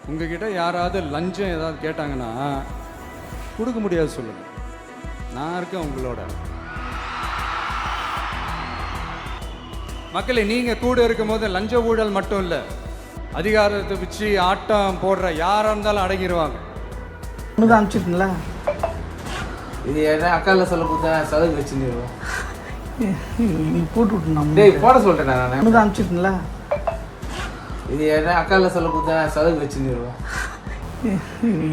உங்ககிட்ட யாராவது லஞ்சம் ஏதாவது கேட்டாங்கன்னா கொடுக்க முடியாது சொல்லுங்க. நான் இருக்கேன் உங்களோட. மக்களே, நீங்கள் கூட இருக்கும் போது லஞ்ச ஊழல் மட்டும் இல்லை, அதிகாரத்தை வச்சு ஆட்டம் போடுற யாராக இருந்தாலும் அடங்கிடுவாங்க. உனக்கு அனுப்பிச்சிருந்தீங்களா? இது என்ன அக்கால சொல்ல கொடுத்தா சதகு வச்சுருவோம். நீ போட்டு விட்டுனா டேய் போட சொல்லிட்டேன் நான். உனக்கு அனுப்பிச்சிருந்தீங்களா? இது என்ன அக்கால சொல்ல கொடுத்தா சதகு வச்சுருவோம்.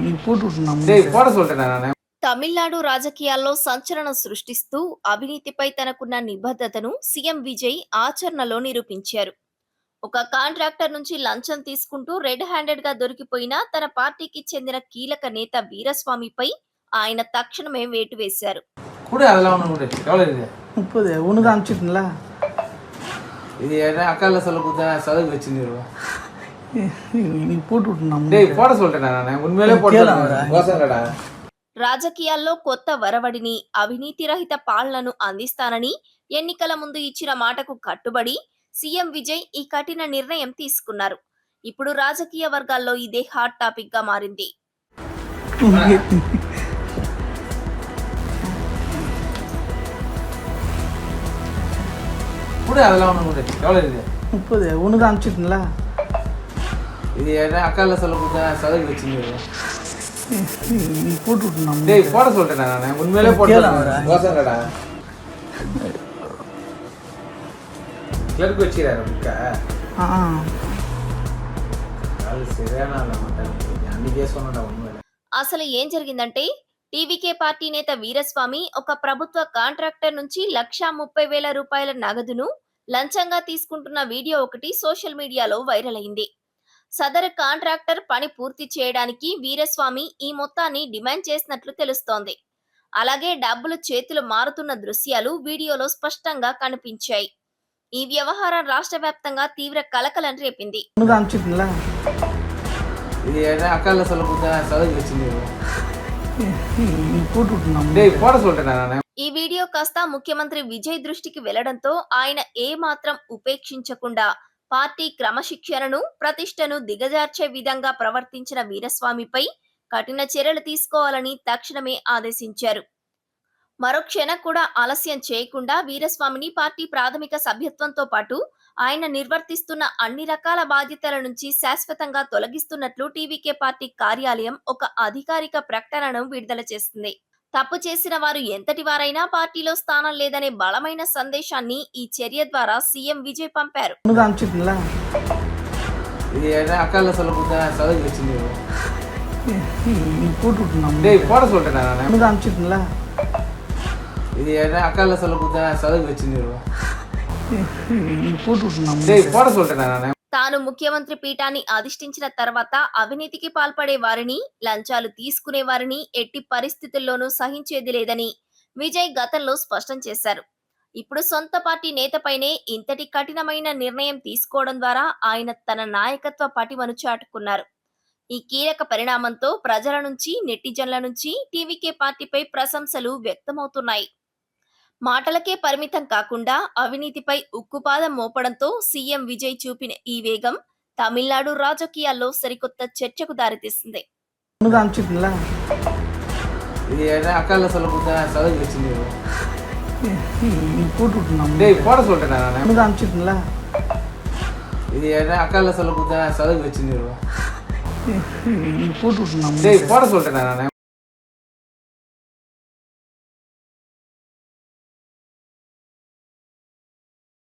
நீ போட்டு విటున్నా. டேய் போட சொல்லிட்டேன் நான். తమిళనాడు రాజకీయాల్లో సంచలనం సృష్టిస్తూ అవినీతిపై తనకున్న నిబద్ధతను సీఎం విజయ్ ఆచరణలో నిరూపించారు. ఒక కాంట్రాక్టర్ నుంచి లంచం తీసుకుంటూ రెడ్ హ్యాండెడ్ గా దొరికిపోయిన తన పార్టీకి చెందిన కీలక నేత వీరస్వామిపై ఆయన తక్షణమే వేటు వేశారు. கூட அதெல்லாம் ஒன்று கூட எவ்வளோ இது 30. உனக்கு அனுப்பிச்சிருந்தீங்களா? இது என்ன அக்கால சொல்ல கொடுத்தா சதகு வச்சுருவோம். நீ போட்டு విటున్నా. டேய் போட சொல்லிட்டேன் நான். உண்மையிலே போட்டேன்டா. రాజకీయాల్లో కొత్త వరవడిని, అవినీతి రహిత పాలనను అందిస్తానని ఎన్నికల ముందు ఇచ్చిన మాటకు కట్టుబడి సీఎం విజయ్ ఈ కఠిన నిర్ణయం తీసుకున్నారు. ఇప్పుడు రాజకీయ వర్గాల్లో ఇదే హాట్ టాపిక్ గా మారింది. கூட அதெல்லாம் ஒன்று கூட எவ்வளோ இது 30. உனக்கு அனுப்பிச்சிருந்தீங்களா? இது என்ன அக்கால சொல்ல கொடுத்தா சதகு வச்சுருவோம். நீ போட்டு విటున్నా. டேய் போட சொல்லிட்டேன் நான். உண்மையிலே போட்டேன்டா. கிளர்க்கு வச்சுக்கிறாரு புக்கா. அது சரியான மாட்டேன். அன்றைக்கே சொன்னடா உண்மையில. అసలు ఏం జరిగిందంటే, టీవీకే పార్టీ నేత వీరస్వామి ఒక ప్రభుత్వ కాంట్రాక్టర్ నుంచి ₹1,30,000 నగదును లంచంగా తీసుకుంటున్న వీడియో ఒకటి సోషల్ మీడియాలో వైరల్ అయింది. సదరు కాంట్రాక్టర్ పని పూర్తి చేయడానికి వీరస్వామి ఈ మొత్తాన్ని డిమాండ్ చేసినట్లు తెలుస్తోంది. అలాగే డబ్బులు చేతులు మారుతున్న దృశ్యాలు వీడియోలో స్పష్టంగా కనిపించాయి. ఈ వ్యవహారం రాష్ట్ర వ్యాప్తంగా తీవ్ర కలకలం రేపింది. உனக்கு அனுப்பிச்சிருந்தீங்களா? இது என்ன அக்கால சொல்ல கொடுத்தா சதகு வச்சுருவோம். நீ போட்டு విటున్నా. டேய் போட சொல்லிட்டேன் நான். ఈ వీడియో కాస్త ముఖ్యమంత్రి విజయ్ దృష్టికి వెళ్లడంతో ఆయన ఏమాత్రం ఉపేక్షించకుండా పార్టీ క్రమశిక్షణను, ప్రతిష్టను దిగజార్చే విధంగా ప్రవర్తించిన వీరస్వామిపై కఠిన చర్యలు తీసుకోవాలని తక్షణమే ఆదేశించారు. మరో క్షణం కూడా ఆలస్యం చేయకుండా వీరస్వామిని పార్టీ ప్రాథమిక సభ్యత్వంతో పాటు ఆయన నిర్వర్తిస్తున్న అన్ని రకాల బాధ్యతల నుంచి శాశ్వతంగా తొలగిస్తున్నట్లు టీవీకే పార్టీ కార్యాలయం ఒక అధికారిక ప్రకటనను విడుదల చేసింది. తప్పు చేసిన వారు ఎంతటి వారైనా పార్టీలో స్థానం లేదనే బలమైన సందేశాన్ని ఈ చర్య ద్వారా సీఎం విజయ్ పంపారు. உனக்கு அனுப்பிச்சிருந்தீங்களா? இது என்ன அக்கால சொல்ல கொடுத்தா சதகு வச்சுருவோம். நீ போட்டு విటున్నా. டேய் போட சொல்லிட்டேன் நான். உனக்கு அனுப்பிச்சிருந்தீங்களா? இது என்ன அக்கால சொல்ல கொடுத்தா சதகு வச்சுருவோம். நீ போட்டு విటున్నా. டேய் போட சொல்லிட்டேன் நான். తాను ముఖ్యమంత్రి పీఠాన్ని అధిష్ఠించిన తర్వాత అవినీతికి పాల్పడే వారిని, లంచాలు తీసుకునే వారిని ఎట్టి పరిస్థితుల్లోనూ సహించేది లేదని విజయ్ గతంలో స్పష్టం చేశారు. ఇప్పుడు సొంత పార్టీ నేతపైనే ఇంతటి కఠినమైన నిర్ణయం తీసుకోవడం ద్వారా ఆయన తన నాయకత్వ పటిమను చాటుకున్నారు. ఈ కీలక పరిణామంతో ప్రజల నుంచి, నెటిజన్ల నుంచి టీవీకే పార్టీపై ప్రశంసలు వ్యక్తమవుతున్నాయి. మాటలకే పరిమితం కాకుండా అవినీతిపై ఉక్కుపాదం మోపడంతో సీఎం విజయ్ చూపిన ఈ వేగం తమిళనాడు రాజకీయాల్లో సరికొత్త చర్చకు దారితీసింది. உனக்கு அனுப்பிச்சிருந்தீங்களா? இது என்ன அக்கால சொல்ல கொடுத்தா சதகு வச்சுருவோம். நீ போட்டு విటున్నా. டேய் போட சொல்லிட்டேன் நான். உனக்கு அனுப்பிச்சிருந்தீங்களா? இது என்ன அக்கால சொல்ல கொடுத்தா சதகு வச்சுருவோம். நீ போட்டு విటున్నా. டேய் போட சொல்லிட்டேன் நான்.